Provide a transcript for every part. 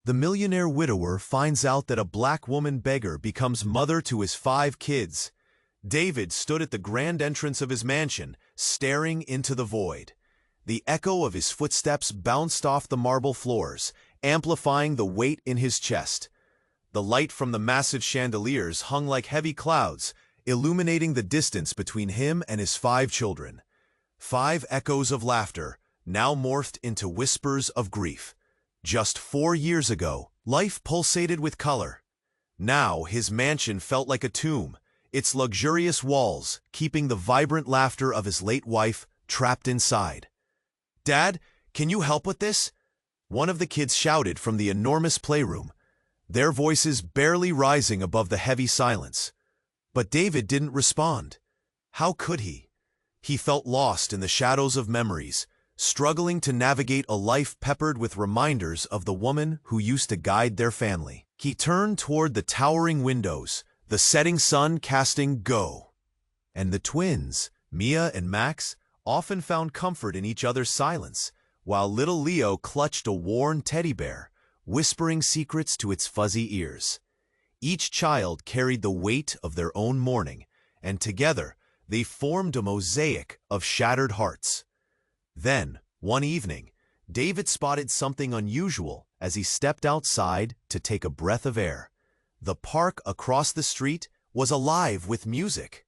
The millionaire widower finds out that a black woman beggar becomes mother to his 5 kids. David stood at the grand entrance of his mansion, staring into the void. The echo of his footsteps bounced off the marble floors, amplifying the weight in his chest. The light from the massive chandeliers hung like heavy clouds, illuminating the distance between him and his 5 children. 5 echoes of laughter, now morphed into whispers of grief. Just 4 years ago, life pulsated with color. Now his mansion felt like a tomb, its luxurious walls keeping the vibrant laughter of his late wife trapped inside. "Dad, can you help with this?" one of the kids shouted from the enormous playroom, their voices barely rising above the heavy silence. But David didn't respond. How could he? He felt lost in the shadows of memories, struggling to navigate a life peppered with reminders of the woman who used to guide their family. He turned toward the towering windows, the setting sun casting go. And the twins, Mia and Max, often found comfort in each other's silence, while little Leo clutched a worn teddy bear, whispering secrets to its fuzzy ears. Each child carried the weight of their own mourning, and together they formed a mosaic of shattered hearts. Then, one evening, David spotted something unusual as he stepped outside to take a breath of air. The park across the street was alive with music.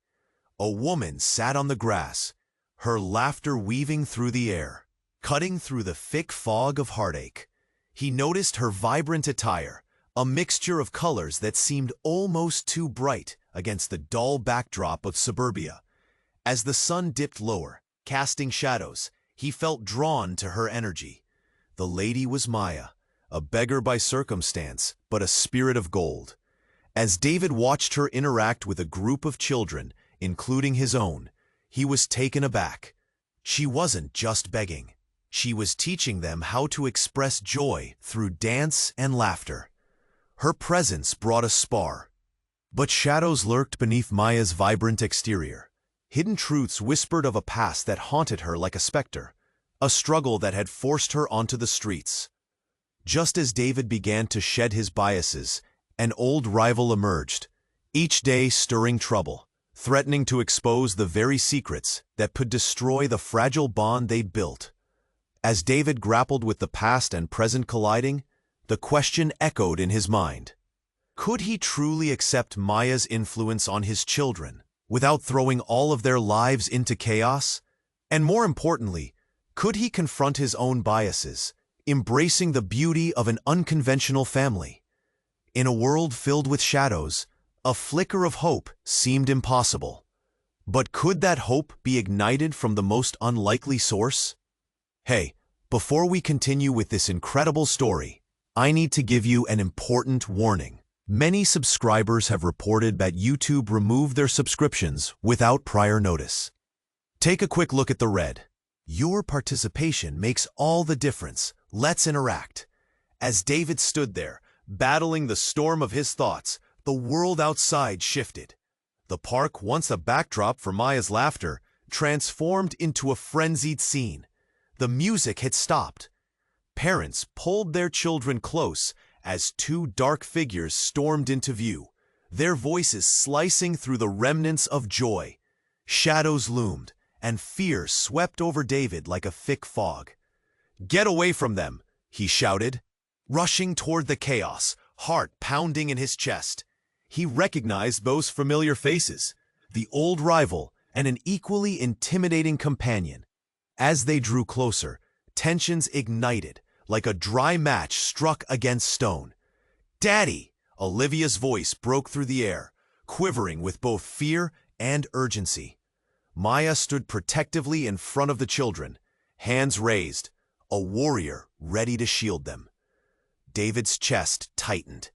A woman sat on the grass, her laughter weaving through the air, cutting through the thick fog of heartache. He noticed her vibrant attire, a mixture of colors that seemed almost too bright against the dull backdrop of suburbia. As the sun dipped lower, casting shadows, he felt drawn to her energy. The lady was Maya, a beggar by circumstance, but a spirit of gold. As David watched her interact with a group of children, including his own, he was taken aback. She wasn't just begging. She was teaching them how to express joy through dance and laughter. Her presence brought a spark. But shadows lurked beneath Maya's vibrant exterior. Hidden truths whispered of a past that haunted her like a specter, a struggle that had forced her onto the streets. Just as David began to shed his biases, an old rival emerged, each day stirring trouble, threatening to expose the very secrets that could destroy the fragile bond they'd built. As David grappled with the past and present colliding, the question echoed in his mind. Could he truly accept Maya's influence on his children without throwing all of their lives into chaos? And more importantly, could he confront his own biases, embracing the beauty of an unconventional family? In a world filled with shadows, a flicker of hope seemed impossible. But could that hope be ignited from the most unlikely source? Hey, before we continue with this incredible story, I need to give you an important warning. Many subscribers have reported that YouTube removed their subscriptions without prior notice. Take a quick look at the red. Your participation makes all the difference. Let's interact. As David stood there, battling the storm of his thoughts, the world outside shifted. The park, once a backdrop for Maya's laughter, transformed into a frenzied scene. The music had stopped. Parents pulled their children close as 2 dark figures stormed into view, their voices slicing through the remnants of joy. Shadows loomed, and fear swept over David like a thick fog. "Get away from them!" he shouted, rushing toward the chaos, heart pounding in his chest. He recognized those familiar faces, the old rival and an equally intimidating companion. As they drew closer, tensions ignited, like a dry match struck against stone. "Daddy!" Olivia's voice broke through the air, quivering with both fear and urgency. Maya stood protectively in front of the children, hands raised, a warrior ready to shield them. David's chest tightened.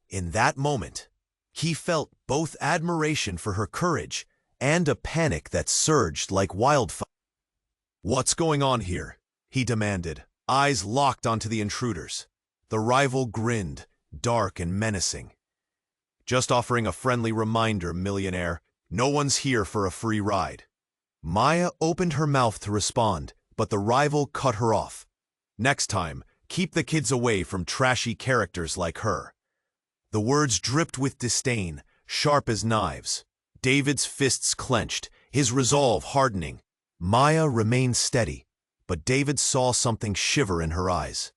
In that moment, he felt both admiration for her courage and a panic that surged like wildfire. "What's going on here?" he demanded, eyes locked onto the intruders. The rival grinned, dark and menacing. "Just offering a friendly reminder, millionaire. No one's here for a free ride." Maya opened her mouth to respond, but the rival cut her off. "Next time, Keep the kids away from trashy characters like her." The words dripped with disdain, sharp as knives. David's fists clenched, his resolve hardening. Maya remained steady, but David saw something shiver in her eyes.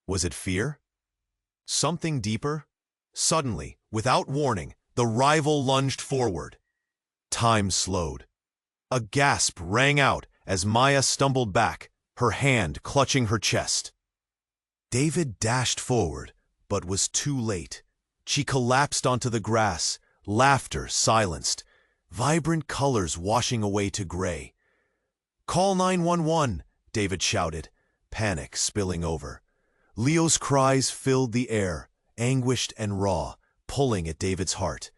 Was it fear? Something deeper? Suddenly, without warning, the rival lunged forward. Time slowed. A gasp rang out as Maya stumbled back, her hand clutching her chest. David dashed forward, but was too late. She collapsed onto the grass, laughter silenced, vibrant colors washing away to gray. "Call 911, David shouted, panic spilling over. Leo's cries filled the air, anguished and raw, pulling at David's heart.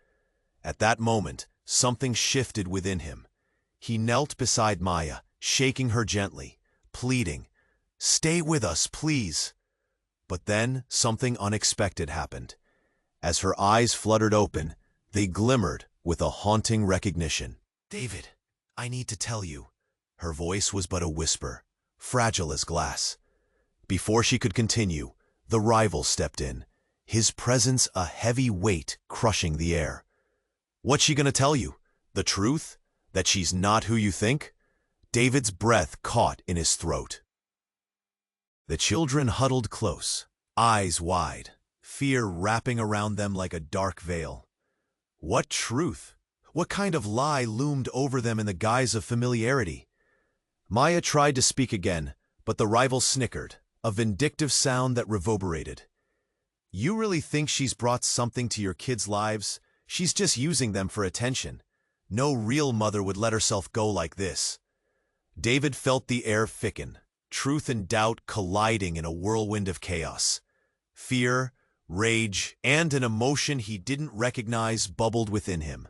At that moment, something shifted within him. He knelt beside Maya, shaking her gently, pleading, "Stay with us, please." But then something unexpected happened. As her eyes fluttered open, they glimmered with a haunting recognition. "David, I need to tell you." Her voice was but a whisper, fragile as glass. Before she could continue, the rival stepped in, his presence a heavy weight crushing the air. "What's she gonna tell you? The truth? That she's not who you think?" David's breath caught in his throat. The children huddled close, eyes wide, fear wrapping around them like a dark veil. What truth? What kind of lie loomed over them in the guise of familiarity? Maya tried to speak again, but the rival snickered, a vindictive sound that reverberated. "You really think she's brought something to your kids' lives? She's just using them for attention. No real mother would let herself go like this." David felt the air thicken, truth and doubt colliding in a whirlwind of chaos. Fear, rage, and an emotion he didn't recognize bubbled within him.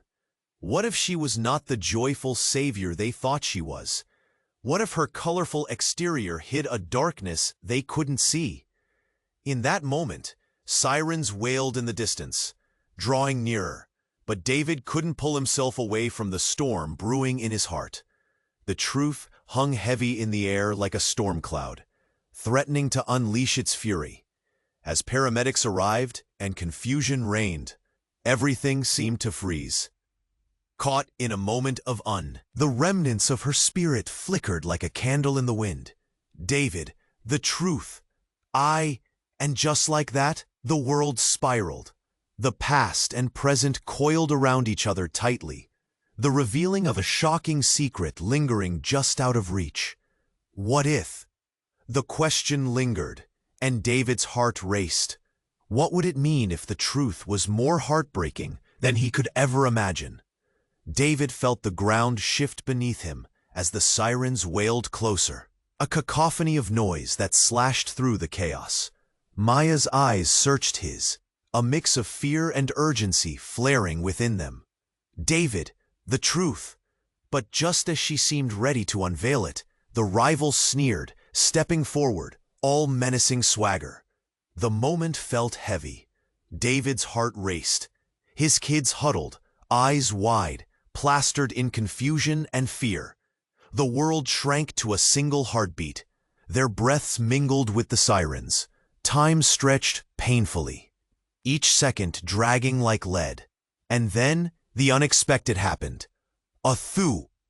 What if she was not the joyful savior they thought she was? What if her colorful exterior hid a darkness they couldn't see? In that moment, sirens wailed in the distance, drawing nearer, but David couldn't pull himself away from the storm brewing in his heart. The truth hung heavy in the air like a storm cloud, threatening to unleash its fury. As paramedics arrived and confusion reigned, everything seemed to freeze. Caught in a moment of the remnants of her spirit flickered like a candle in the wind. "David, the truth. And just like that, the world spiraled. The past and present coiled around each other tightly, the revealing of a shocking secret lingering just out of reach. What if? The question lingered, and David's heart raced. What would it mean if the truth was more heartbreaking than he could ever imagine? David felt the ground shift beneath him as the sirens wailed closer, a cacophony of noise that slashed through the chaos. Maya's eyes searched his, a mix of fear and urgency flaring within them. "David, the truth." But just as she seemed ready to unveil it, the rival sneered, stepping forward, all menacing swagger. The moment felt heavy. David's heart raced. His kids huddled, eyes wide, plastered in confusion and fear. The world shrank to a single heartbeat. Their breaths mingled with the sirens. Time stretched painfully, each second dragging like lead. And then the unexpected happened.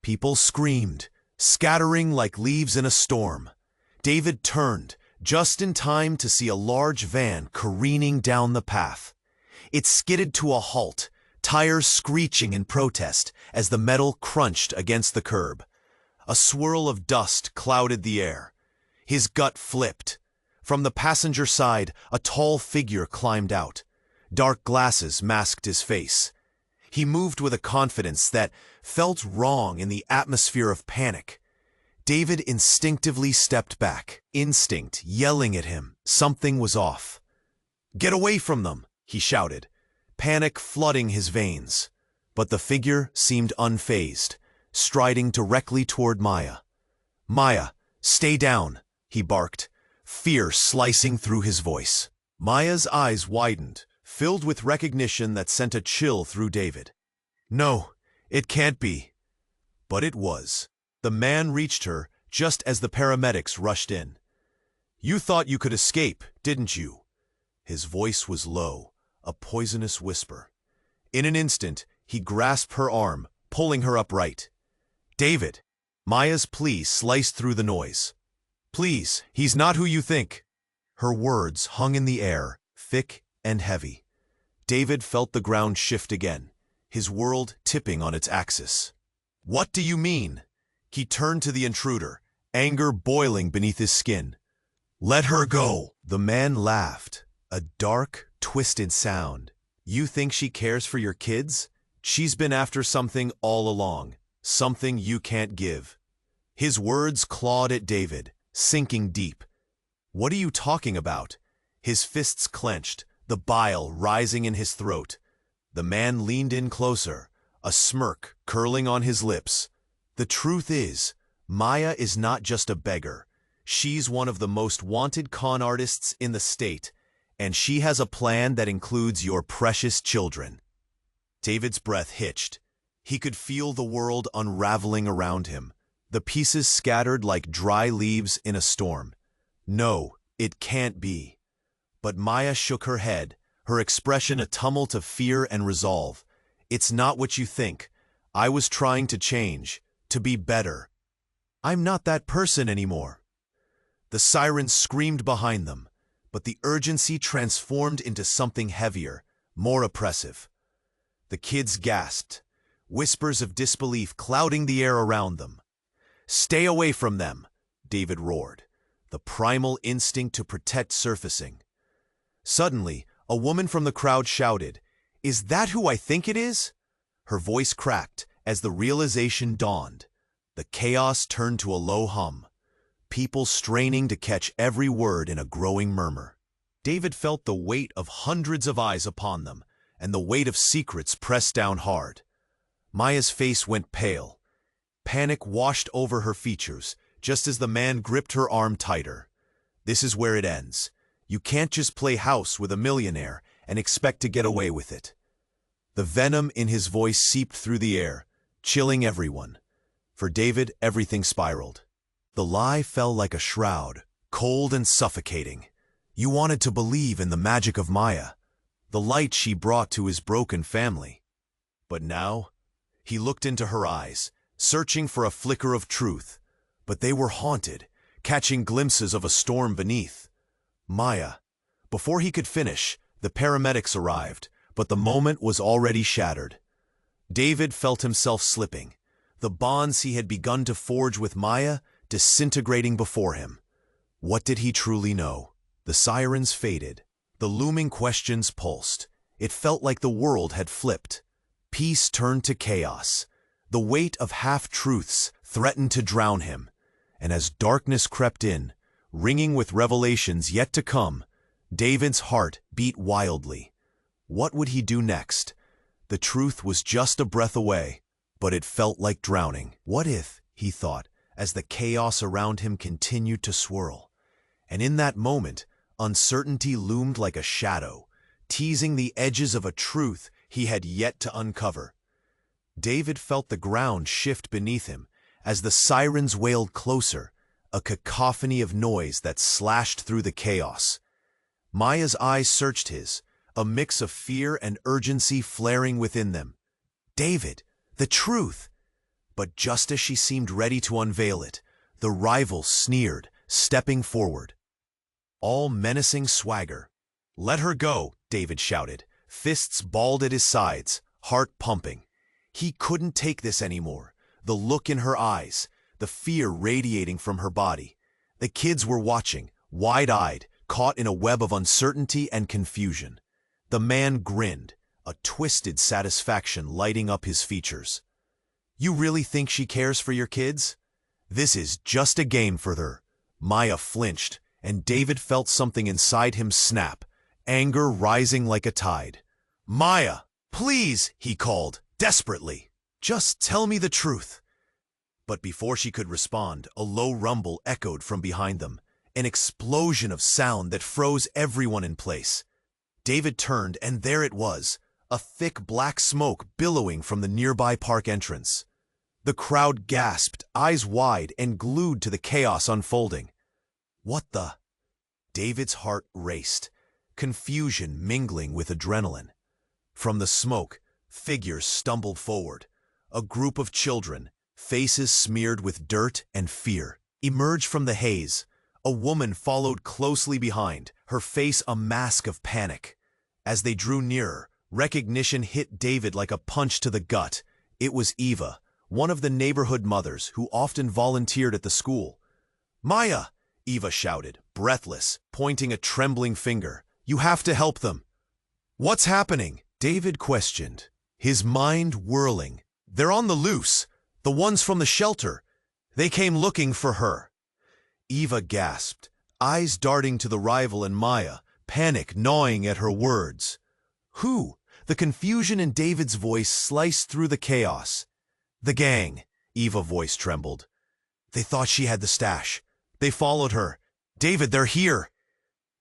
People screamed, scattering like leaves in a storm. David turned, just in time to see a large van careening down the path. It skidded to a halt, tires screeching in protest as the metal crunched against the curb. A swirl of dust clouded the air. His gut flipped. From the passenger side, a tall figure climbed out. Dark glasses masked his face. He moved with a confidence that felt wrong in the atmosphere of panic. David instinctively stepped back, instinct yelling at him. Something was off. "Get away from them!" he shouted, panic flooding his veins. But the figure seemed unfazed, striding directly toward Maya. "Maya, stay down," he barked, fear slicing through his voice. Maya's eyes widened, filled with recognition that sent a chill through David. "No, it can't be." But it was. The man reached her just as the paramedics rushed in. You thought you could escape, didn't you? His voice was low, a poisonous whisper. In an instant, he grasped her arm, pulling her upright. David! Maya's plea sliced through the noise. Please, he's not who you think. Her words hung in the air, thick and heavy. David felt the ground shift again, his world tipping on its axis. What do you mean? He turned to the intruder, anger boiling beneath his skin. Let her go! The man laughed, a dark, twisted sound. You think she cares for your kids? She's been after something all along, something you can't give. His words clawed at David, sinking deep. What are you talking about? His fists clenched, the bile rising in his throat. The man leaned in closer, a smirk curling on his lips. The truth is, Maya is not just a beggar. She's one of the most wanted con artists in the state, and she has a plan that includes your precious children. David's breath hitched. He could feel the world unraveling around him, the pieces scattered like dry leaves in a storm. No, it can't be. But Maya shook her head, her expression a tumult of fear and resolve. It's not what you think. I was trying to change, to be better. I'm not that person anymore. The sirens screamed behind them, but the urgency transformed into something heavier, more oppressive. The kids gasped, whispers of disbelief clouding the air around them. Stay away from them, David roared, the primal instinct to protect surfacing. Suddenly, a woman from the crowd shouted, Is that who I think it is? Her voice cracked as the realization dawned. The chaos turned to a low hum, people straining to catch every word in a growing murmur. David felt the weight of hundreds of eyes upon them, and the weight of secrets pressed down hard. Maya's face went pale. Panic washed over her features, just as the man gripped her arm tighter. This is where it ends. You can't just play house with a millionaire and expect to get away with it. The venom in his voice seeped through the air, chilling everyone. For David, everything spiraled. The lie fell like a shroud, cold and suffocating. You wanted to believe in the magic of Maya, the light she brought to his broken family. But now, he looked into her eyes, searching for a flicker of truth, but they were haunted, catching glimpses of a storm beneath. Maya. Before he could finish, the paramedics arrived, but the moment was already shattered. David felt himself slipping, the bonds he had begun to forge with Maya disintegrating before him. What did he truly know? The sirens faded. The looming questions pulsed. It felt like the world had flipped. Peace turned to chaos. The weight of half-truths threatened to drown him. And as darkness crept in, ringing with revelations yet to come, David's heart beat wildly. What would he do next? The truth was just a breath away, but it felt like drowning. What if, he thought, as the chaos around him continued to swirl? And in that moment, uncertainty loomed like a shadow, teasing the edges of a truth he had yet to uncover. David felt the ground shift beneath him as the sirens wailed closer, a cacophony of noise that slashed through the chaos. Maya's eyes searched his, a mix of fear and urgency flaring within them. David, the truth! But just as she seemed ready to unveil it, the rival sneered, stepping forward. All menacing swagger. Let her go, David shouted, fists balled at his sides, heart pumping. He couldn't take this anymore. The look in her eyes, the fear radiating from her body. The kids were watching, wide-eyed, caught in a web of uncertainty and confusion. The man grinned, a twisted satisfaction lighting up his features. You really think she cares for your kids? This is just a game for her. Maya flinched, and David felt something inside him snap, anger rising like a tide. Maya, please, he called, desperately. Just tell me the truth. But before she could respond, a low rumble echoed from behind them, an explosion of sound that froze everyone in place. David turned, and there it was, a thick black smoke billowing from the nearby park entrance. The crowd gasped, eyes wide and glued to the chaos unfolding. What the? David's heart raced, confusion mingling with adrenaline. From the smoke, figures stumbled forward. A group of children, faces smeared with dirt and fear, emerged from the haze. A woman followed closely behind, her face a mask of panic. As they drew nearer, recognition hit David like a punch to the gut. It was Eva, one of the neighborhood mothers who often volunteered at the school. "Maya!" Eva shouted, breathless, pointing a trembling finger. "You have to help them." "What's happening?" David questioned, his mind whirling. "They're on the loose. The ones from the shelter. They came looking for her." Eva gasped, eyes darting to the rival and Maya, panic gnawing at her words. "Who?" The confusion in David's voice sliced through the chaos. "The gang," Eva's voice trembled. "They thought she had the stash. They followed her. David, they're here."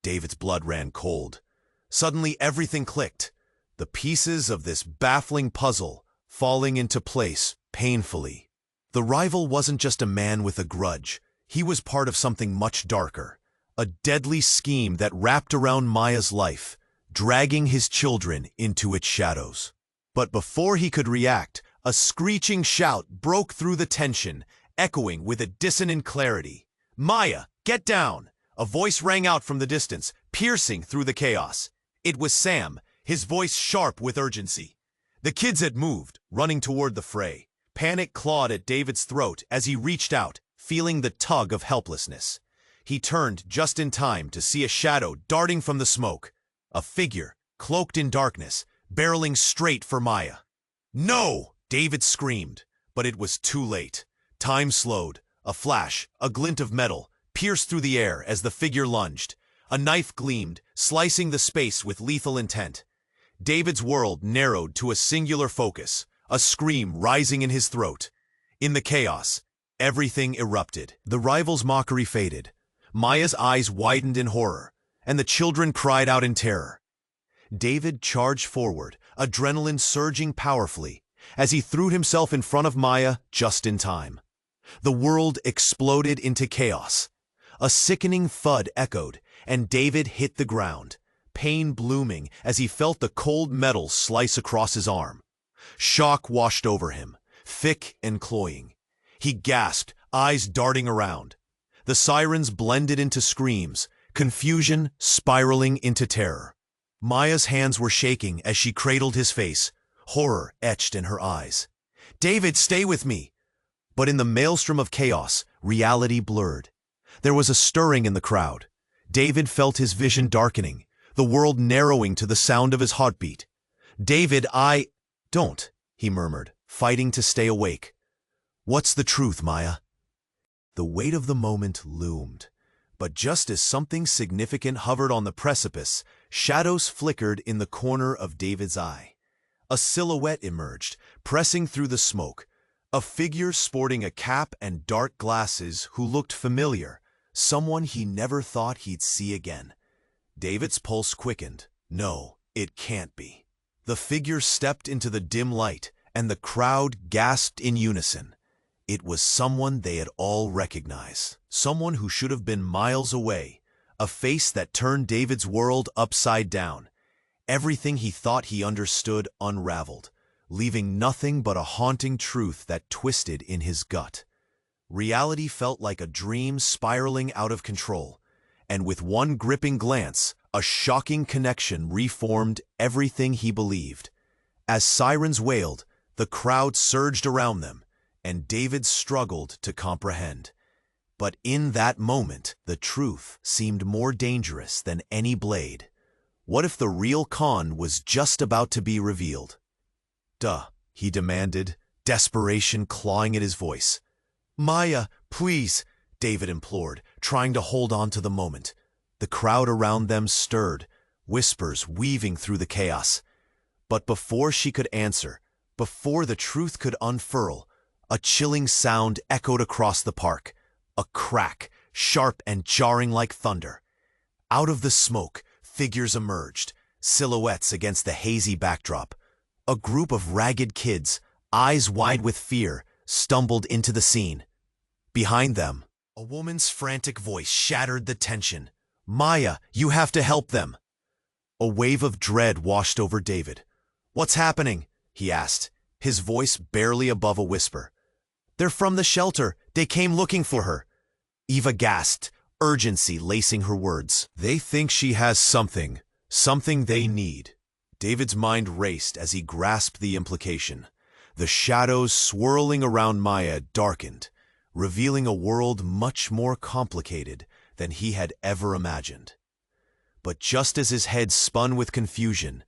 David's blood ran cold. Suddenly everything clicked. The pieces of this baffling puzzle falling into place painfully. The rival wasn't just a man with a grudge. He was part of something much darker. A deadly scheme that wrapped around Maya's life, dragging his children into its shadows. But before he could react, a screeching shout broke through the tension, echoing with a dissonant clarity. "Maya, get down!" A voice rang out from the distance, piercing through the chaos. It was Sam, his voice sharp with urgency. The kids had moved, running toward the fray. Panic clawed at David's throat as he reached out, feeling the tug of helplessness. He turned just in time to see a shadow darting from the smoke. A figure, cloaked in darkness, barreling straight for Maya. "No!" David screamed, but it was too late. Time slowed. A flash, a glint of metal, pierced through the air as the figure lunged. A knife gleamed, slicing the space with lethal intent. David's world narrowed to a singular focus, a scream rising in his throat. In the chaos, everything erupted. The rival's mockery faded. Maya's eyes widened in horror, and the children cried out in terror. David charged forward, adrenaline surging powerfully, as he threw himself in front of Maya just in time. The world exploded into chaos. A sickening thud echoed, and David hit the ground, pain blooming as he felt the cold metal slice across his arm. Shock washed over him, thick and cloying. He gasped, eyes darting around. The sirens blended into screams, confusion spiraling into terror. Maya's hands were shaking as she cradled his face, horror etched in her eyes. "David, stay with me!" But in the maelstrom of chaos, reality blurred. There was a stirring in the crowd. David felt his vision darkening, the world narrowing to the sound of his heartbeat. "David, Don't," he murmured, fighting to stay awake. "What's the truth, Maya?" The weight of the moment loomed. But just as something significant hovered on the precipice, shadows flickered in the corner of David's eye. A silhouette emerged, pressing through the smoke. A figure sporting a cap and dark glasses who looked familiar, someone he never thought he'd see again. David's pulse quickened. No, it can't be. The figure stepped into the dim light, and the crowd gasped in unison. It was someone they had all recognized, someone who should have been miles away, a face that turned David's world upside down. Everything he thought he understood unraveled, leaving nothing but a haunting truth that twisted in his gut. Reality felt like a dream spiraling out of control, and with one gripping glance, a shocking connection reformed everything he believed. As sirens wailed, the crowd surged around them, and David struggled to comprehend. But in that moment, the truth seemed more dangerous than any blade. What if the real Khan was just about to be revealed? "Duh," he demanded, desperation clawing at his voice. "Maya, please," David implored, trying to hold on to the moment. The crowd around them stirred, whispers weaving through the chaos. But before she could answer, before the truth could unfurl, a chilling sound echoed across the park. A crack, sharp and jarring like thunder. Out of the smoke, figures emerged, silhouettes against the hazy backdrop. A group of ragged kids, eyes wide with fear, stumbled into the scene. Behind them, a woman's frantic voice shattered the tension. "Maya, you have to help them." A wave of dread washed over David. "What's happening?" he asked, his voice barely above a whisper. "They're from the shelter. They came looking for her." Eva gasped, urgency lacing her words. "They think she has something they need." David's mind raced as he grasped the implication. The shadows swirling around Maya darkened, revealing a world much more complicated than he had ever imagined. But just as his head spun with confusion,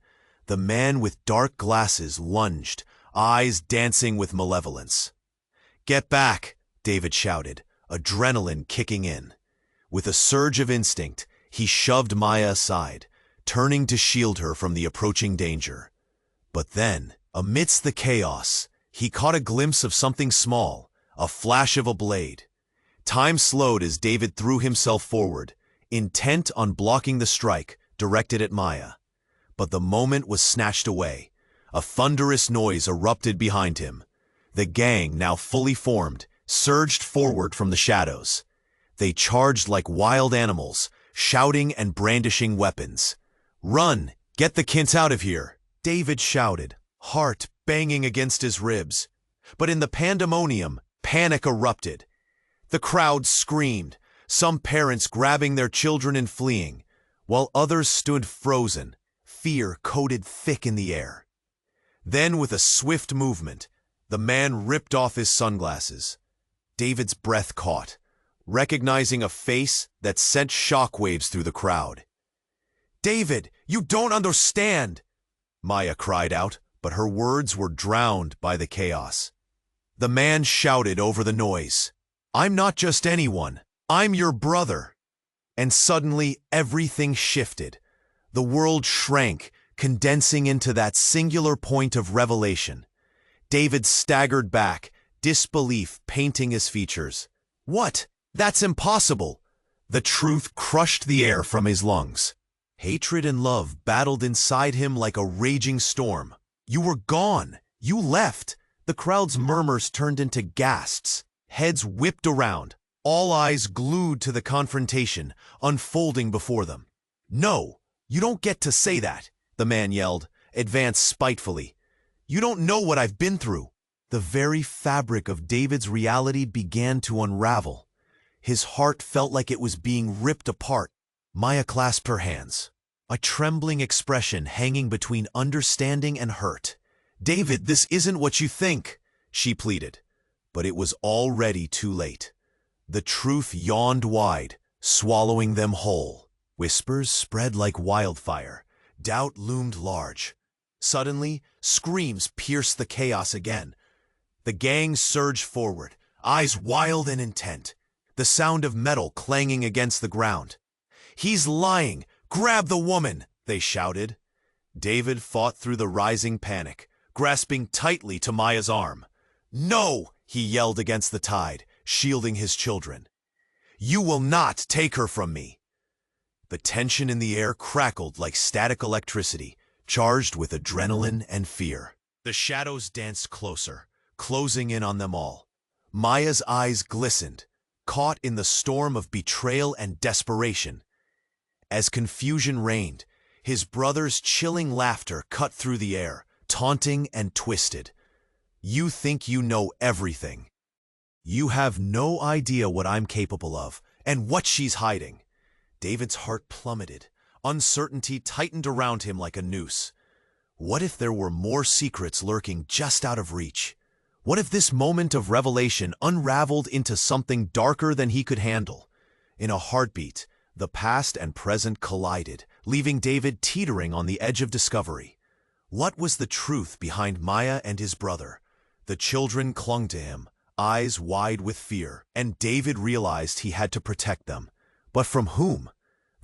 the man with dark glasses lunged, eyes dancing with malevolence. "Get back!" David shouted, adrenaline kicking in. With a surge of instinct, he shoved Maya aside, turning to shield her from the approaching danger. But then, amidst the chaos, he caught a glimpse of something small, a flash of a blade. Time slowed as David threw himself forward, intent on blocking the strike directed at Maya. But the moment was snatched away. A thunderous noise erupted behind him. The gang, now fully formed, surged forward from the shadows. They charged like wild animals, shouting and brandishing weapons. "Run! Get the kints out of here!" David shouted, heart banging against his ribs. But in the pandemonium, panic erupted. The crowd screamed, some parents grabbing their children and fleeing, while others stood frozen, fear coated thick in the air. Then, with a swift movement, the man ripped off his sunglasses. David's breath caught, recognizing a face that sent shockwaves through the crowd. "David, you don't understand!" Maya cried out, but her words were drowned by the chaos. The man shouted over the noise, "I'm not just anyone, I'm your brother." And suddenly everything shifted. The world shrank, condensing into that singular point of revelation. David staggered back, disbelief painting his features. "What? That's impossible!" The truth crushed the air from his lungs. Hatred and love battled inside him like a raging storm. "You were gone! You left!" The crowd's murmurs turned into gasps. Heads whipped around, all eyes glued to the confrontation unfolding before them. "No, you don't get to say that," the man yelled, advanced spitefully. "You don't know what I've been through." The very fabric of David's reality began to unravel. His heart felt like it was being ripped apart. Maya clasped her hands, a trembling expression hanging between understanding and hurt. "David, this isn't what you think," she pleaded. But it was already too late. The truth yawned wide, swallowing them whole. Whispers spread like wildfire. Doubt loomed large. Suddenly, screams pierced the chaos again. The gang surged forward, eyes wild and intent, the sound of metal clanging against the ground. "He's lying! Grab the woman!" they shouted. David fought through the rising panic, grasping tightly to Maya's arm. "No!" he yelled against the tide, shielding his children. "You will not take her from me!" The tension in the air crackled like static electricity, charged with adrenaline and fear. The shadows danced closer, closing in on them all. Maya's eyes glistened, caught in the storm of betrayal and desperation. As confusion reigned, his brother's chilling laughter cut through the air, taunting and twisted. "You think you know everything. You have no idea what I'm capable of, and what she's hiding." David's heart plummeted. Uncertainty tightened around him like a noose. What if there were more secrets lurking just out of reach? What if this moment of revelation unraveled into something darker than he could handle? In a heartbeat, the past and present collided, leaving David teetering on the edge of discovery. What was the truth behind Maya and his brother? The children clung to him, eyes wide with fear, and David realized he had to protect them. But from whom?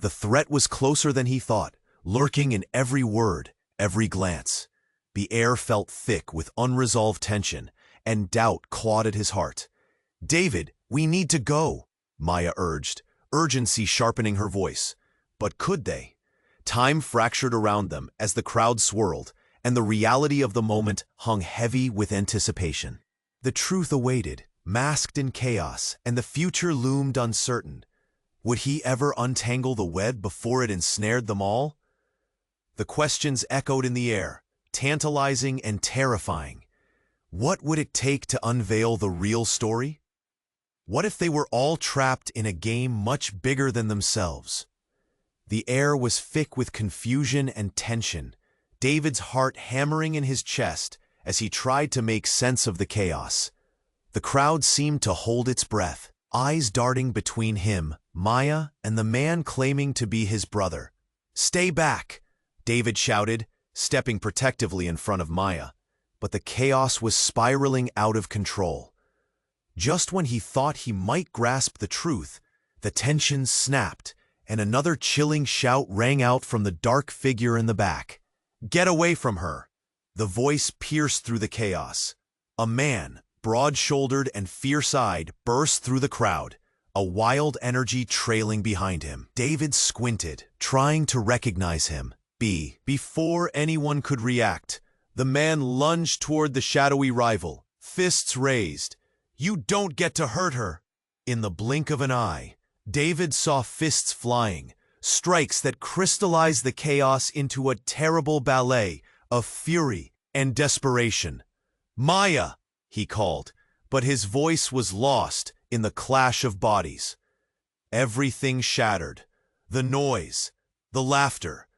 The threat was closer than he thought, lurking in every word, every glance. The air felt thick with unresolved tension, and doubt clawed at his heart. "David, we need to go," Maya urged, urgency sharpening her voice. But could they? Time fractured around them as the crowd swirled, and the reality of the moment hung heavy with anticipation. The truth awaited, masked in chaos, and the future loomed uncertain. Would he ever untangle the web before it ensnared them all? The questions echoed in the air, tantalizing and terrifying. What would it take to unveil the real story? What if they were all trapped in a game much bigger than themselves? The air was thick with confusion and tension, David's heart hammering in his chest as he tried to make sense of the chaos. The crowd seemed to hold its breath, eyes darting between him, Maya, and the man claiming to be his brother. "Stay back!" David shouted, stepping protectively in front of Maya. But the chaos was spiraling out of control. Just when he thought he might grasp the truth, the tension snapped, and another chilling shout rang out from the dark figure in the back. "Get away from her!" The voice pierced through the chaos. A man, broad-shouldered and fierce-eyed, burst through the crowd, a wild energy trailing behind him. David squinted, trying to recognize him. Before anyone could react, the man lunged toward the shadowy rival, fists raised. "You don't get to hurt her!" In the blink of an eye, David saw fists flying, strikes that crystallized the chaos into a terrible ballet of fury and desperation. "Maya!" he called, but his voice was lost in the clash of bodies. Everything shattered. The noise, the laughter,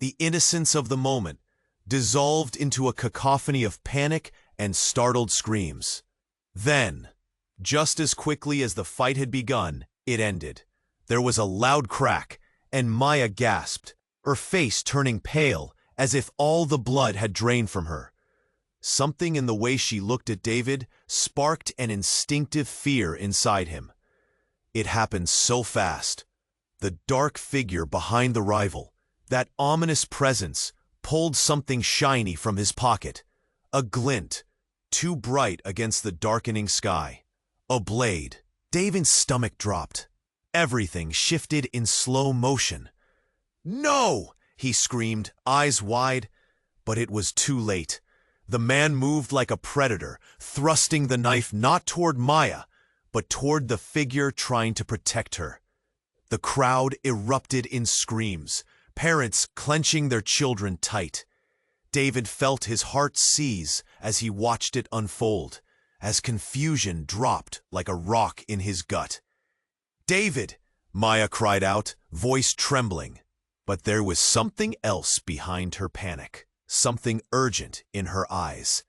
the innocence of the moment dissolved into a cacophony of panic and startled screams. Then, just as quickly as the fight had begun, it ended. There was a loud crack, and Maya gasped, her face turning pale as if all the blood had drained from her. Something in the way she looked at David sparked an instinctive fear inside him. It happened so fast. The dark figure behind the rival, that ominous presence, pulled something shiny from his pocket. A glint, too bright against the darkening sky. A blade. David's stomach dropped. Everything shifted in slow motion. "No!" he screamed, eyes wide. But it was too late. The man moved like a predator, thrusting the knife not toward Maya, but toward the figure trying to protect her. The crowd erupted in screams, parents clenching their children tight. David felt his heart seize as he watched it unfold, as confusion dropped like a rock in his gut. "David!" Maya cried out, voice trembling. But there was something else behind her panic, something urgent in her eyes.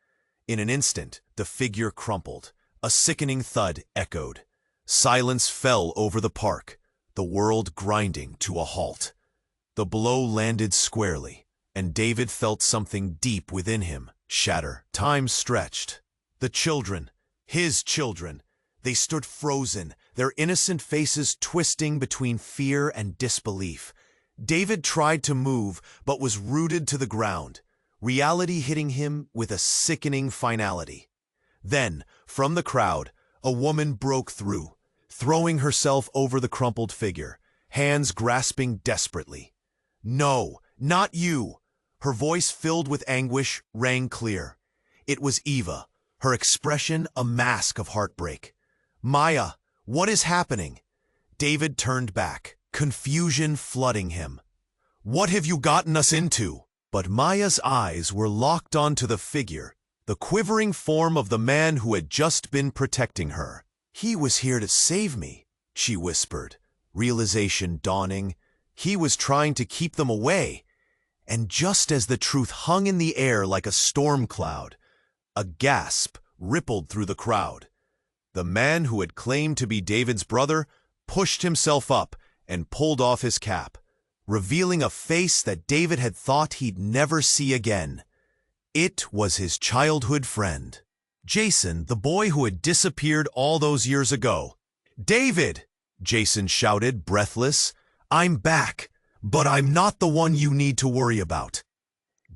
In an instant, the figure crumpled. A sickening thud echoed. Silence fell over the park, the world grinding to a halt. The blow landed squarely, and David felt something deep within him shatter. Time stretched. The children, his children, they stood frozen, their innocent faces twisting between fear and disbelief. David tried to move, but was rooted to the ground, reality hitting him with a sickening finality. Then, from the crowd, a woman broke through, throwing herself over the crumpled figure, hands grasping desperately. "No, not you!" Her voice, filled with anguish, rang clear. It was Eva, her expression a mask of heartbreak. "Maya, what is happening?" David turned back, confusion flooding him. "What have you gotten us into?" But Maya's eyes were locked onto the figure, the quivering form of the man who had just been protecting her. "He was here to save me," she whispered, realization dawning. He was trying to keep them away. And just as the truth hung in the air like a storm cloud, a gasp rippled through the crowd. The man who had claimed to be David's brother pushed himself up and pulled off his cap, revealing a face that David had thought he'd never see again. It was his childhood friend, Jason, the boy who had disappeared all those years ago. "David!" Jason shouted, breathless. "I'm back, but I'm not the one you need to worry about."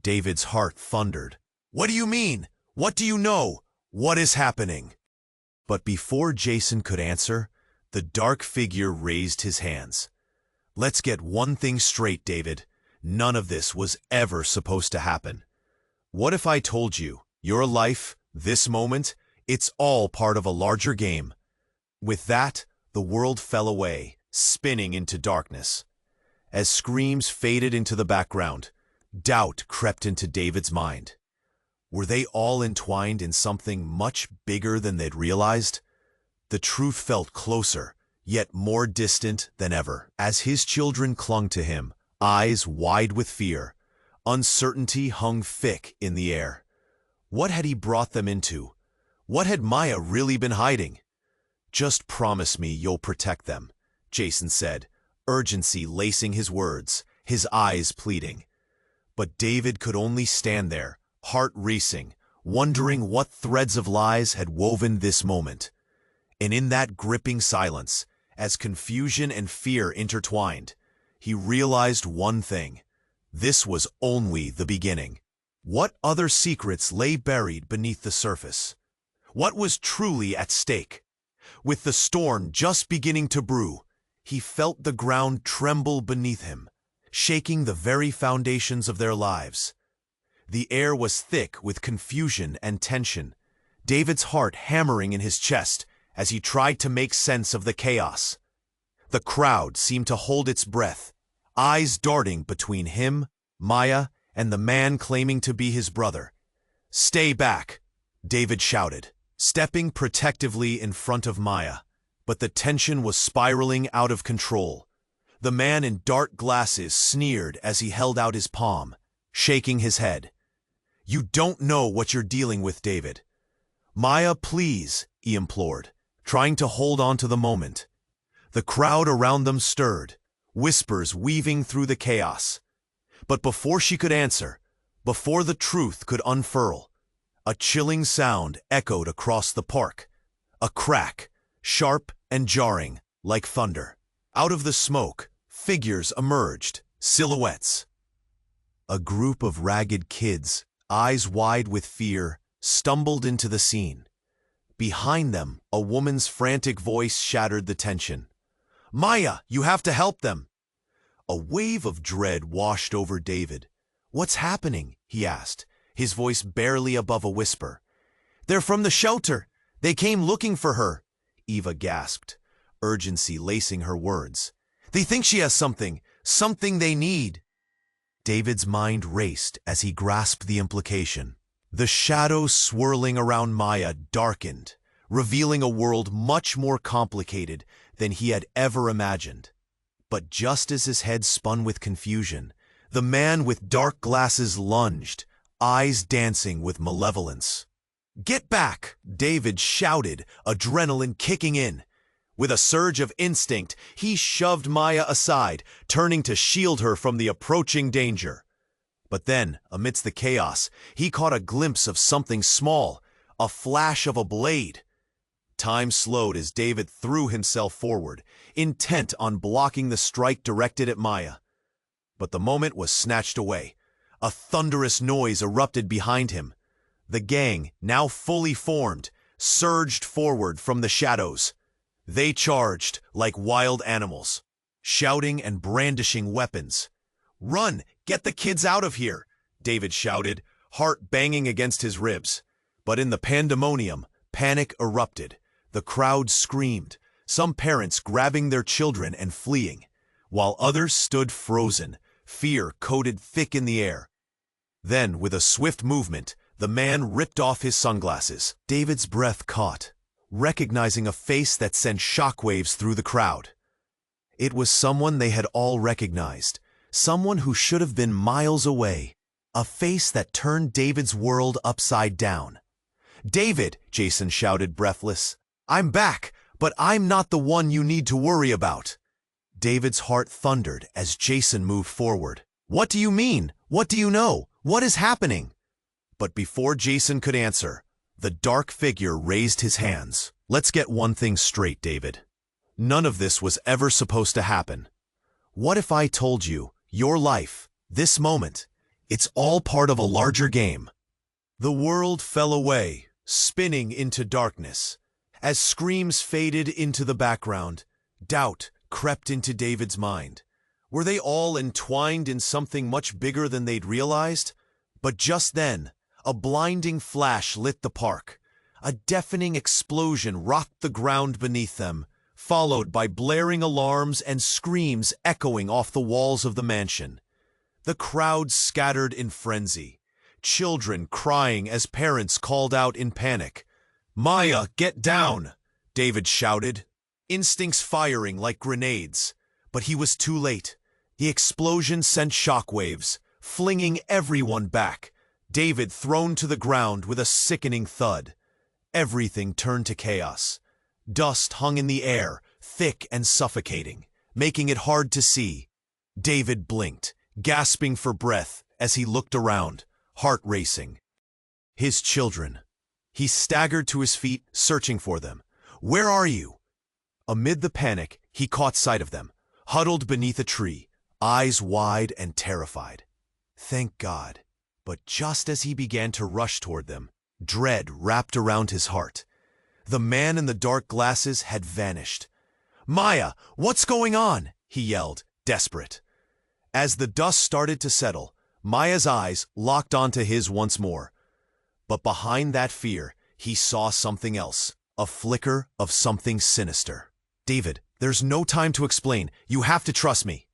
David's heart thundered. "What do you mean? What do you know? What is happening?" But before Jason could answer, the dark figure raised his hands. "Let's get one thing straight, David. None of this was ever supposed to happen. What if I told you, your life, this moment, it's all part of a larger game?" With that, the world fell away, spinning into darkness. As screams faded into the background, doubt crept into David's mind. Were they all entwined in something much bigger than they'd realized? The truth felt closer, yet more distant than ever. As his children clung to him, eyes wide with fear, uncertainty hung thick in the air. What had he brought them into? What had Maya really been hiding? "Just promise me you'll protect them," Jason said, urgency lacing his words, his eyes pleading. But David could only stand there, heart racing, wondering what threads of lies had woven this moment. And in that gripping silence, as confusion and fear intertwined, he realized one thing. This was only the beginning. What other secrets lay buried beneath the surface? What was truly at stake? With the storm just beginning to brew, he felt the ground tremble beneath him, shaking the very foundations of their lives. The air was thick with confusion and tension, David's heart hammering in his chest as he tried to make sense of the chaos. The crowd seemed to hold its breath, eyes darting between him, Maya, and the man claiming to be his brother. "Stay back," David shouted, stepping protectively in front of Maya. But the tension was spiraling out of control. The man in dark glasses sneered as he held out his palm, shaking his head. "You don't know what you're dealing with, David." "Maya, please," he implored, trying to hold on to the moment. The crowd around them stirred, whispers weaving through the chaos. But before she could answer, before the truth could unfurl, a chilling sound echoed across the park. A crack, sharp and jarring, like thunder. Out of the smoke, figures emerged, silhouettes. A group of ragged kids, eyes wide with fear, stumbled into the scene. Behind them, a woman's frantic voice shattered the tension. "Maya, you have to help them!" A wave of dread washed over David. "What's happening?" he asked, his voice barely above a whisper. "They're from the shelter. They came looking for her," Eva gasped, urgency lacing her words. "They think she has something they need." David's mind raced as he grasped the implication. The shadows swirling around Maya darkened, revealing a world much more complicated than he had ever imagined. But just as his head spun with confusion, the man with dark glasses lunged, eyes dancing with malevolence. "Get back!" David shouted, adrenaline kicking in. With a surge of instinct, he shoved Maya aside, turning to shield her from the approaching danger. But then, amidst the chaos, he caught a glimpse of something small, a flash of a blade. Time slowed as David threw himself forward, intent on blocking the strike directed at Maya. But the moment was snatched away. A thunderous noise erupted behind him. The gang, now fully formed, surged forward from the shadows. They charged like wild animals, shouting and brandishing weapons. "Run! Get the kids out of here!" David shouted, heart banging against his ribs. But in the pandemonium, panic erupted. The crowd screamed, some parents grabbing their children and fleeing, while others stood frozen, fear coated thick in the air. Then, with a swift movement, the man ripped off his sunglasses. David's breath caught, recognizing a face that sent shockwaves through the crowd. It was someone they had all recognized, someone who should have been miles away, a face that turned David's world upside down. "David," Jason shouted, breathless, "I'm back, but I'm not the one you need to worry about." David's heart thundered as Jason moved forward. "What do you mean? What do you know? What is happening?" But before Jason could answer, the dark figure raised his hands. "Let's get one thing straight, David. None of this was ever supposed to happen. What if I told you, your life, this moment, it's all part of a larger game?" The world fell away, spinning into darkness. As screams faded into the background, doubt crept into David's mind. Were they all entwined in something much bigger than they'd realized? But just then, a blinding flash lit the park. A deafening explosion rocked the ground beneath them, followed by blaring alarms and screams echoing off the walls of the mansion. The crowd scattered in frenzy, children crying as parents called out in panic. "Maya, get down!" David shouted, instincts firing like grenades. But he was too late. The explosion sent shockwaves, flinging everyone back, David thrown to the ground with a sickening thud. Everything turned to chaos. Dust hung in the air, thick and suffocating, making it hard to see. David blinked, gasping for breath as he looked around, heart racing. His children. He staggered to his feet, searching for them. "Where are you?" Amid the panic, he caught sight of them, huddled beneath a tree, eyes wide and terrified. Thank God. But just as he began to rush toward them, dread wrapped around his heart. The man in the dark glasses had vanished. "Maya, what's going on?" he yelled, desperate. As the dust started to settle, Maya's eyes locked onto his once more. But behind that fear, he saw something else, a flicker of something sinister. "David, there's no time to explain. You have to trust me."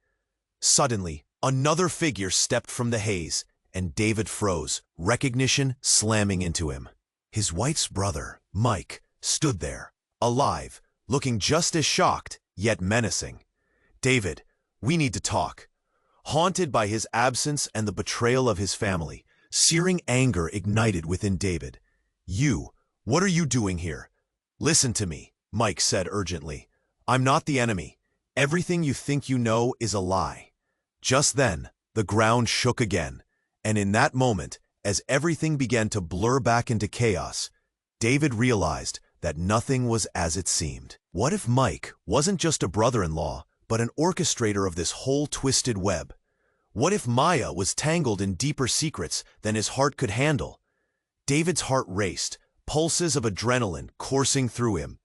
Suddenly, another figure stepped from the haze, and David froze, recognition slamming into him. His wife's brother, Mike, stood there, alive, looking just as shocked, yet menacing. "David, we need to talk." Haunted by his absence and the betrayal of his family, searing anger ignited within David. What are you doing here?" "Listen to me," Mike said urgently. "I'm not the enemy. Everything you think you know is a lie." Just then, the ground shook again, and in that moment, as everything began to blur back into chaos, David realized that nothing was as it seemed. What if Mike wasn't just a brother-in-law, but an orchestrator of this whole twisted web? What if Maya was tangled in deeper secrets than his heart could handle? David's heart raced, pulses of adrenaline coursing through him.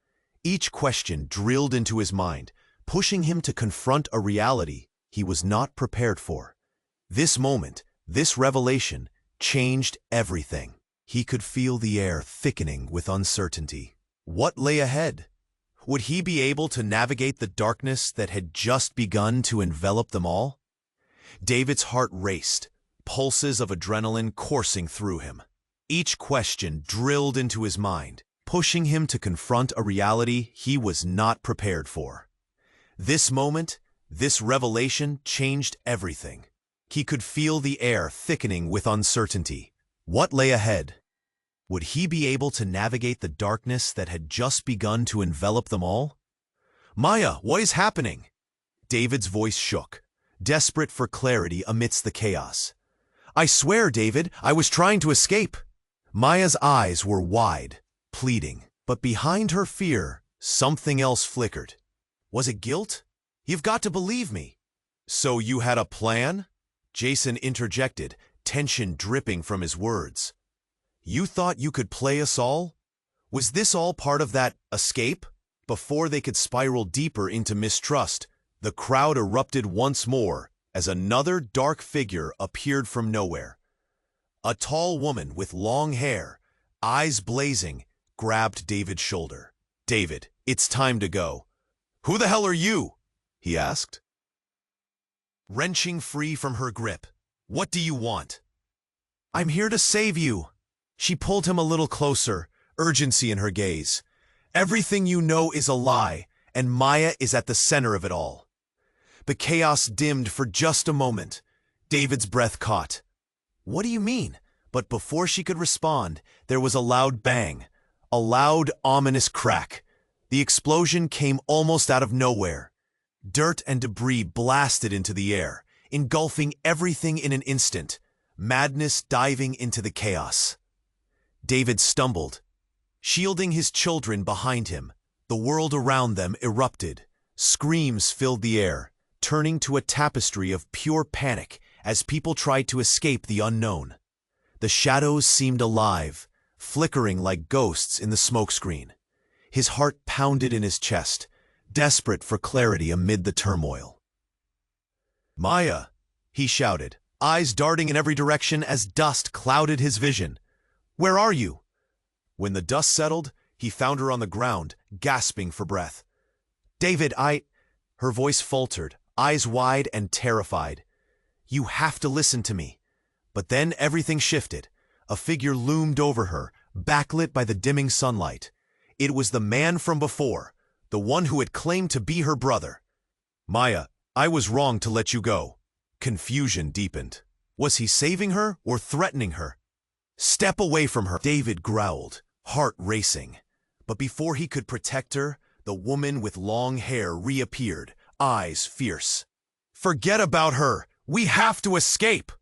Each question drilled into his mind, pushing him to confront a reality he was not prepared for. This moment, this revelation, changed everything. He could feel the air thickening with uncertainty. What lay ahead? Would he be able to navigate the darkness that had just begun to envelop them all? David's heart raced, pulses of adrenaline coursing through him. Each question drilled into his mind, pushing him to confront a reality he was not prepared for. This moment, this revelation changed everything. He could feel the air thickening with uncertainty. What lay ahead? Would he be able to navigate the darkness that had just begun to envelop them all? "Maya, what is happening?" David's voice shook, desperate for clarity amidst the chaos. "I swear, David, I was trying to escape." Maya's eyes were wide, pleading, but behind her fear, something else flickered. Was it guilt? "You've got to believe me." "So you had a plan?" Jason interjected, tension dripping from his words. "You thought you could play us all? Was this all part of that escape?" Before they could spiral deeper into mistrust, the crowd erupted once more as another dark figure appeared from nowhere. A tall woman with long hair, eyes blazing, grabbed David's shoulder. "David, it's time to go." "Who the hell are you?" he asked. Wrenching free from her grip, "What do you want?" "I'm here to save you." She pulled him a little closer, urgency in her gaze. "Everything you know is a lie, and Maya is at the center of it all." The chaos dimmed for just a moment. David's breath caught. "What do you mean?" But before she could respond, there was a loud bang, a loud, ominous crack. The explosion came almost out of nowhere. Dirt and debris blasted into the air, engulfing everything in an instant, madness diving into the chaos. David stumbled, shielding his children behind him. The world around them erupted. Screams filled the air, turning to a tapestry of pure panic as people tried to escape the unknown. The shadows seemed alive, flickering like ghosts in the smokescreen. His heart pounded in his chest, desperate for clarity amid the turmoil. "Maya," he shouted, eyes darting in every direction as dust clouded his vision. "Where are you?" When the dust settled, he found her on the ground, gasping for breath. David, Her voice faltered, eyes wide and terrified. You have to listen to me. But then everything shifted. A figure loomed over her, backlit by the dimming sunlight. It was the man from before, the one who had claimed to be her brother. Maya, I was wrong to let you go. Confusion deepened. Was he saving her or threatening her? Step away from her, David growled, heart racing. But before he could protect her, the woman with long hair reappeared, eyes fierce. Forget about her! We have to escape!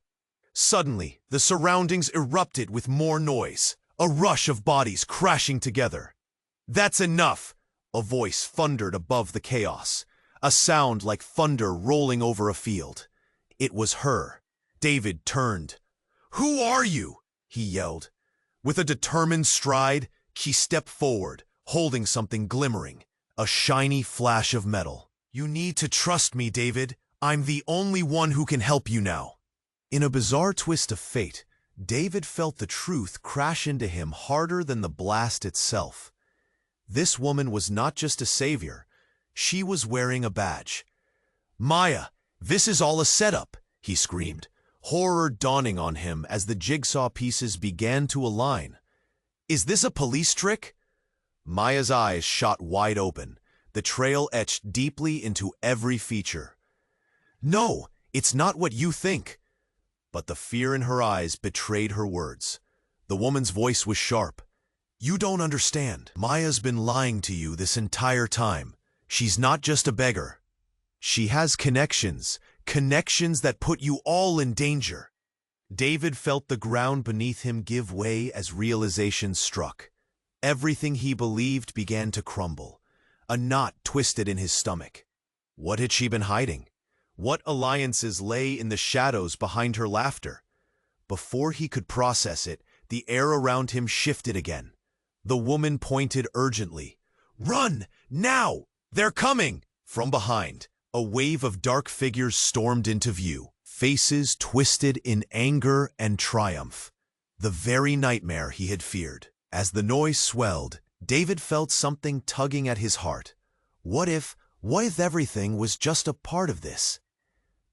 Suddenly, the surroundings erupted with more noise, a rush of bodies crashing together. That's enough! A voice thundered above the chaos, a sound like thunder rolling over a field. It was her. David turned. Who are you? He yelled. With a determined stride, she stepped forward, holding something glimmering, a shiny flash of metal. You need to trust me, David. I'm the only one who can help you now. In a bizarre twist of fate, David felt the truth crash into him harder than the blast itself. This woman was not just a savior. She was wearing a badge. Maya, this is all a setup, he screamed, horror dawning on him as the jigsaw pieces began to align. Is this a police trick? Maya's eyes shot wide open, the trail etched deeply into every feature. No, it's not what you think. But the fear in her eyes betrayed her words. The woman's voice was sharp. You don't understand. Maya's been lying to you this entire time. She's not just a beggar. She has connections that put you all in danger. David felt the ground beneath him give way as realization struck. Everything he believed began to crumble. A knot twisted in his stomach. What had she been hiding? What alliances lay in the shadows behind her laughter? Before he could process it, the air around him shifted again. The woman pointed urgently. Run! Now! They're coming! From behind, a wave of dark figures stormed into view, faces twisted in anger and triumph. The very nightmare he had feared. As the noise swelled, David felt something tugging at his heart. What if everything was just a part of this?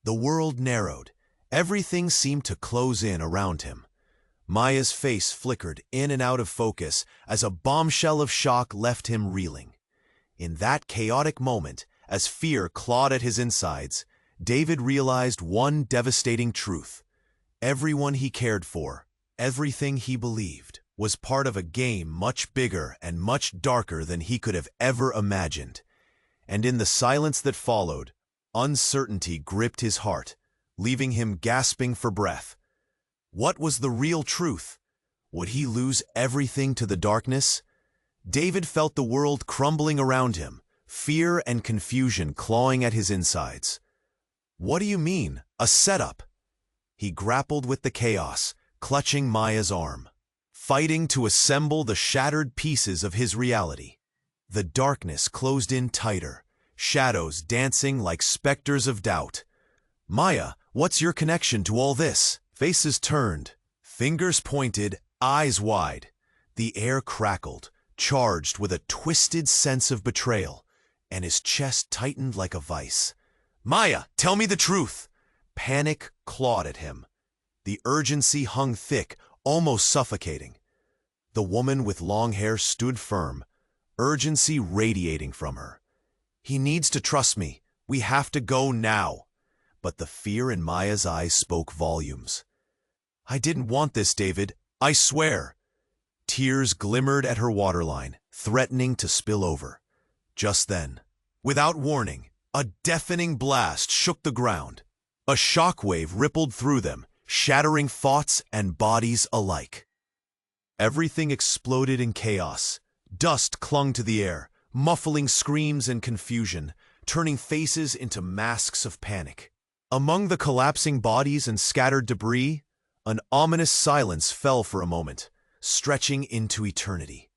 The world narrowed. Everything seemed to close in around him. Maya's face flickered in and out of focus as a bombshell of shock left him reeling. In that chaotic moment, as fear clawed at his insides, David realized one devastating truth. Everyone he cared for, everything he believed, was part of a game much bigger and much darker than he could have ever imagined. And in the silence that followed, uncertainty gripped his heart, leaving him gasping for breath. What was the real truth? Would he lose everything to the darkness? David felt the world crumbling around him, fear and confusion clawing at his insides. What do you mean, a setup? He grappled with the chaos, clutching Maya's arm, fighting to assemble the shattered pieces of his reality. The darkness closed in tighter, shadows dancing like specters of doubt. Maya, what's your connection to all this? Faces turned, fingers pointed, eyes wide. The air crackled, charged with a twisted sense of betrayal, and his chest tightened like a vice. Maya, tell me the truth! Panic clawed at him. The urgency hung thick, almost suffocating. The woman with long hair stood firm, urgency radiating from her. He needs to trust me. We have to go now. But the fear in Maya's eyes spoke volumes. I didn't want this, David. I swear. Tears glimmered at her waterline, threatening to spill over. Just then, without warning, a deafening blast shook the ground. A shockwave rippled through them, shattering thoughts and bodies alike. Everything exploded in chaos. Dust clung to the air, muffling screams and confusion, turning faces into masks of panic. Among the collapsing bodies and scattered debris, an ominous silence fell for a moment, stretching into eternity.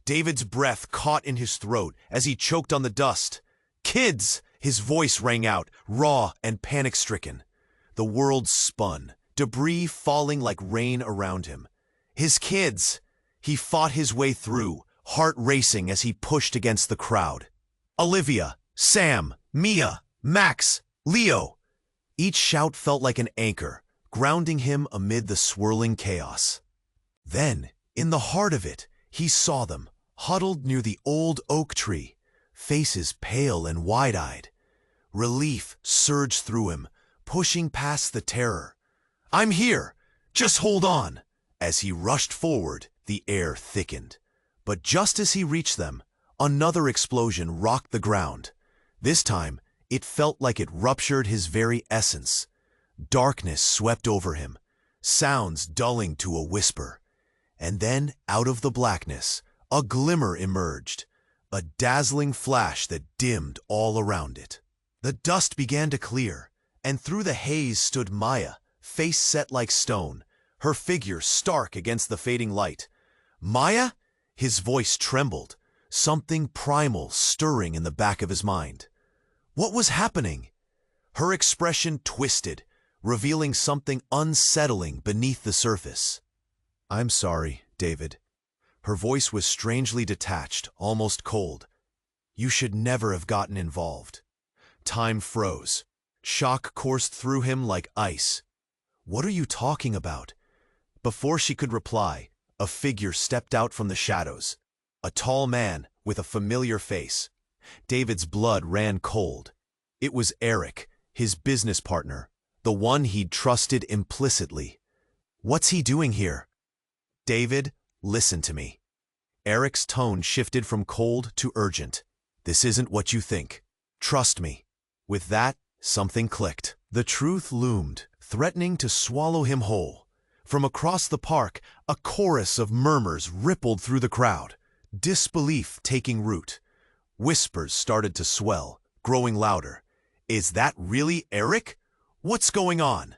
David's breath caught in his throat as he choked on the dust. Kids! His voice rang out, raw and panic-stricken. The world spun, debris falling like rain around him. His kids! He fought his way through, heart racing as he pushed against the crowd. Olivia, Sam, Mia, Max, Leo. Each shout felt like an anchor, grounding him amid the swirling chaos. Then, in the heart of it, he saw them, huddled near the old oak tree, faces pale and wide-eyed. Relief surged through him, pushing past the terror. "I'm here! Just hold on!" As he rushed forward, the air thickened. But just as he reached them, another explosion rocked the ground. This time, it felt like it ruptured his very essence. Darkness swept over him, sounds dulling to a whisper. And then, out of the blackness, a glimmer emerged, a dazzling flash that dimmed all around it. The dust began to clear, and through the haze stood Maya, face set like stone, her figure stark against the fading light. "Maya?" His voice trembled, something primal stirring in the back of his mind. What was happening? Her expression twisted, revealing something unsettling beneath the surface. "I'm sorry, David." Her voice was strangely detached, almost cold. "You should never have gotten involved." Time froze. Shock coursed through him like ice. "What are you talking about?" Before she could reply, a figure stepped out from the shadows. A tall man with a familiar face. David's blood ran cold. It was Eric, his business partner, the one he'd trusted implicitly. "What's he doing here?" "David, listen to me." Eric's tone shifted from cold to urgent. "This isn't what you think. Trust me." With that, something clicked. The truth loomed, threatening to swallow him whole. From across the park, a chorus of murmurs rippled through the crowd, disbelief taking root. Whispers started to swell, growing louder. "Is that really Eric? What's going on?"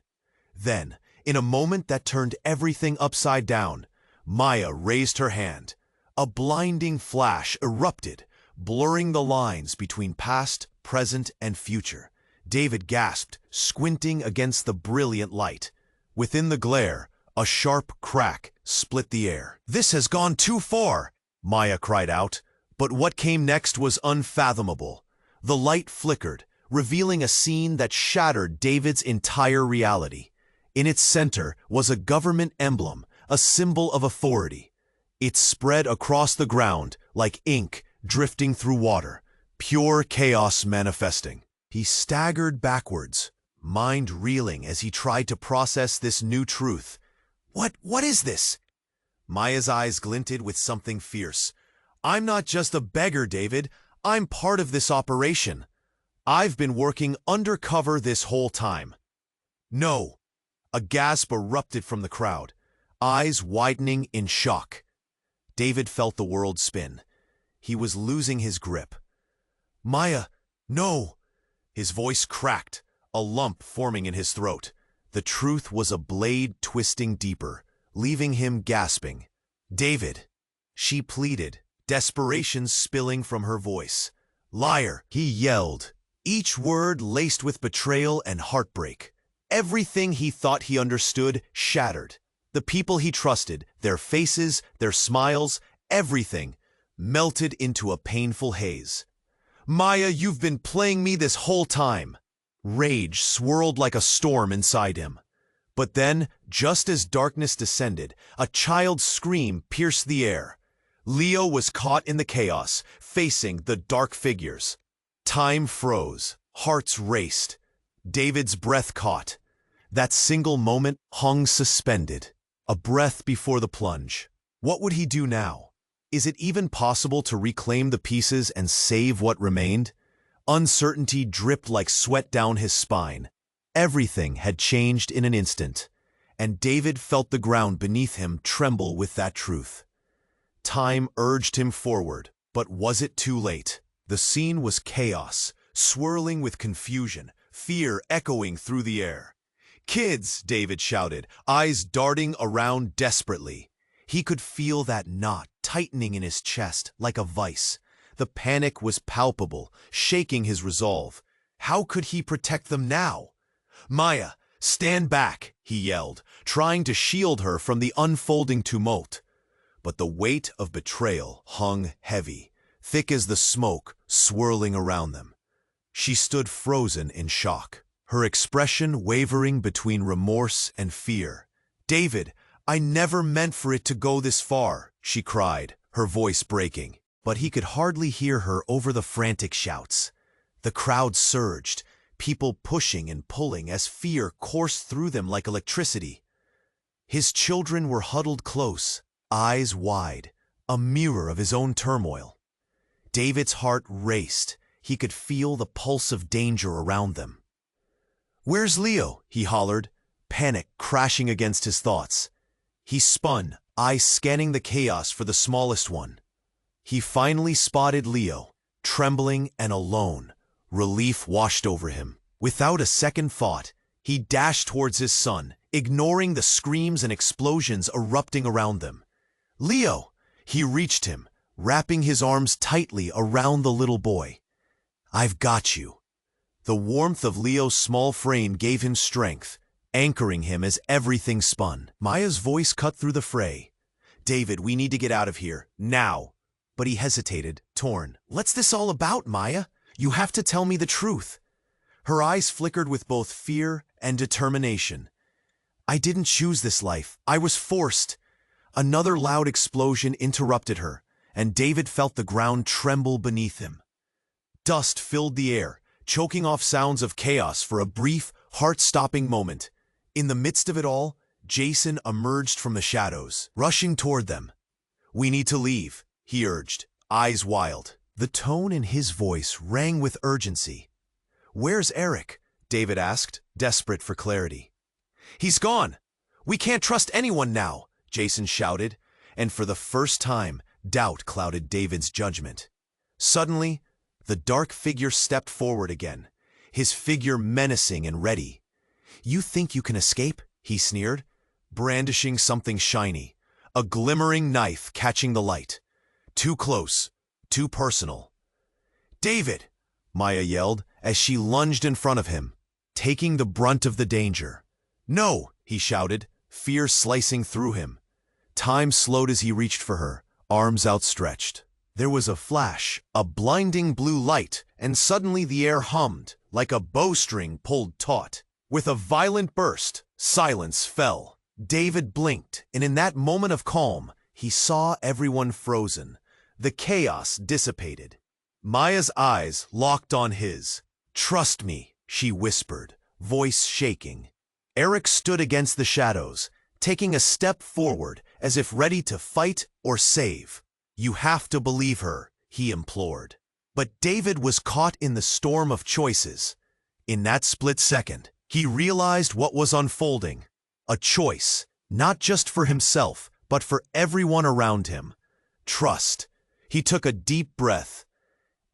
Then, in a moment that turned everything upside down, Maya raised her hand. A blinding flash erupted, blurring the lines between past, present, and future. David gasped, squinting against the brilliant light. Within the glare, a sharp crack split the air. "This has gone too far!" Maya cried out. But what came next was unfathomable. The light flickered, revealing a scene that shattered David's entire reality. In its center was a government emblem, a symbol of authority. It spread across the ground like ink drifting through water, pure chaos manifesting. He staggered backwards, mind reeling as he tried to process this new truth. What is this?" Maya's eyes glinted with something fierce. "I'm not just a beggar, David. I'm part of this operation. I've been working undercover this whole time." "No!" A gasp erupted from the crowd, eyes widening in shock. David felt the world spin. He was losing his grip. "Maya, no!" His voice cracked, a lump forming in his throat. The truth was a blade twisting deeper, leaving him gasping. "David!" She pleaded, desperation spilling from her voice. "Liar!" he yelled, each word laced with betrayal and heartbreak. Everything he thought he understood shattered. The people he trusted, their faces, their smiles, everything, melted into a painful haze. "Maya, you've been playing me this whole time!" Rage swirled like a storm inside him. But then, just as darkness descended, a child's scream pierced the air. Leo was caught in the chaos, facing the dark figures. Time froze, hearts raced. David's breath caught. That single moment hung suspended, a breath before the plunge. What would he do now? Is it even possible to reclaim the pieces and save what remained? Uncertainty dripped like sweat down his spine. Everything had changed in an instant, and David felt the ground beneath him tremble with that truth. Time urged him forward, but was it too late? The scene was chaos, swirling with confusion, fear echoing through the air. "Kids!" David shouted, eyes darting around desperately. He could feel that knot tightening in his chest like a vice. The panic was palpable, shaking his resolve. How could he protect them now? "Maya, stand back!" he yelled, trying to shield her from the unfolding tumult. But the weight of betrayal hung heavy, thick as the smoke swirling around them. She stood frozen in shock, her expression wavering between remorse and fear. "David, I never meant for it to go this far," she cried, her voice breaking. But he could hardly hear her over the frantic shouts. The crowd surged, people pushing and pulling as fear coursed through them like electricity. His children were huddled close, eyes wide, a mirror of his own turmoil. David's heart raced. He could feel the pulse of danger around them. "Where's Leo?" he hollered, panic crashing against his thoughts. He spun, eyes scanning the chaos for the smallest one. He finally spotted Leo, trembling and alone. Relief washed over him. Without a second thought, he dashed towards his son, ignoring the screams and explosions erupting around them. "Leo!" He reached him, wrapping his arms tightly around the little boy. "I've got you." The warmth of Leo's small frame gave him strength, anchoring him as everything spun. Maya's voice cut through the fray. "David, we need to get out of here, now." But he hesitated, torn. "What's this all about, Maya? You have to tell me the truth." Her eyes flickered with both fear and determination. "I didn't choose this life. I was forced." Another loud explosion interrupted her, and David felt the ground tremble beneath him. Dust filled the air, choking off sounds of chaos for a brief, heart-stopping moment. In the midst of it all, Jason emerged from the shadows, rushing toward them. "We need to leave," he urged, eyes wild. The tone in his voice rang with urgency. "Where's Eric?" David asked, desperate for clarity. "He's gone. We can't trust anyone now," Jason shouted, and for the first time, doubt clouded David's judgment. Suddenly, the dark figure stepped forward again, his figure menacing and ready. "You think you can escape?" he sneered, brandishing something shiny, a glimmering knife catching the light. Too close, too personal. "David!" Maya yelled as she lunged in front of him, taking the brunt of the danger. "No!" he shouted, fear slicing through him. Time slowed as he reached for her, arms outstretched. There was a flash, a blinding blue light, and suddenly the air hummed, like a bowstring pulled taut. With a violent burst, silence fell. David blinked, and in that moment of calm, he saw everyone frozen. The chaos dissipated. Maya's eyes locked on his. "Trust me," she whispered, voice shaking. Eric stood against the shadows, taking a step forward as if ready to fight or save. "You have to believe her," he implored. But David was caught in the storm of choices. In that split second, he realized what was unfolding. A choice, not just for himself, but for everyone around him. Trust. He took a deep breath.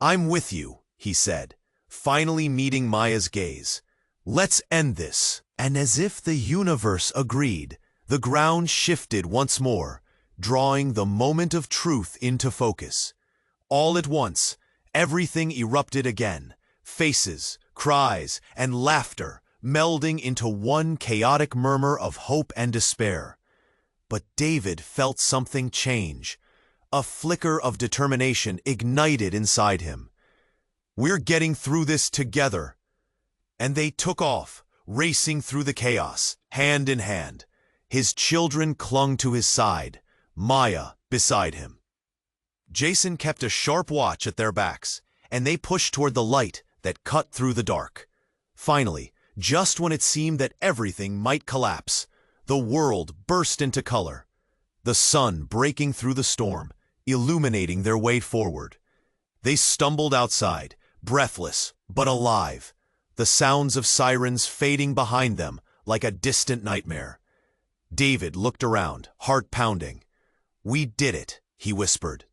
"I'm with you," he said, finally meeting Maya's gaze. "Let's end this." And as if the universe agreed, the ground shifted once more, drawing the moment of truth into focus. All at once, everything erupted again, faces, cries, and laughter melding into one chaotic murmur of hope and despair. But David felt something change. A flicker of determination ignited inside him. "We're getting through this together." And they took off, racing through the chaos, hand in hand. His children clung to his side, Maya beside him. Jason kept a sharp watch at their backs, and they pushed toward the light that cut through the dark. Finally, just when it seemed that everything might collapse, the world burst into color. The sun breaking through the storm, illuminating their way forward. They stumbled outside, breathless but alive, the sounds of sirens fading behind them like a distant nightmare. David looked around, heart pounding. "We did it," he whispered.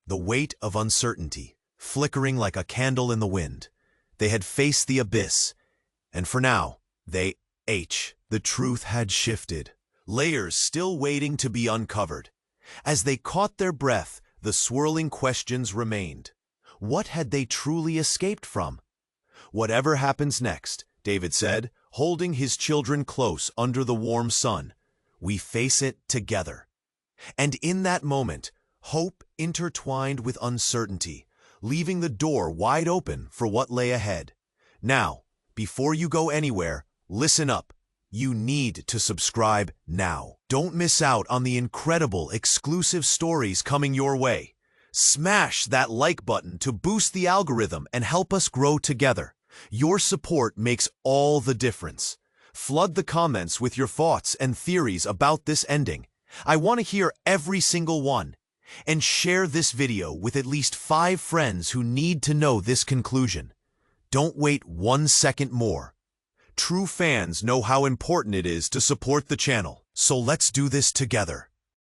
The weight of uncertainty, flickering like a candle in the wind. They had faced the abyss, and for now, the truth had shifted. Layers still waiting to be uncovered. As they caught their breath, the swirling questions remained. What had they truly escaped from? "Whatever happens next," David said, holding his children close under the warm sun, "we face it together." And in that moment, hope intertwined with uncertainty, leaving the door wide open for what lay ahead. Now, before you go anywhere, listen up. You need to subscribe now. Don't miss out on the incredible, exclusive stories coming your way. Smash that like button to boost the algorithm and help us grow together. Your support makes all the difference. Flood the comments with your thoughts and theories about this ending. I want to hear every single one. And share this video with at least 5 friends who need to know this conclusion. Don't wait 1 second more. True fans know how important it is to support the channel, so let's do this together.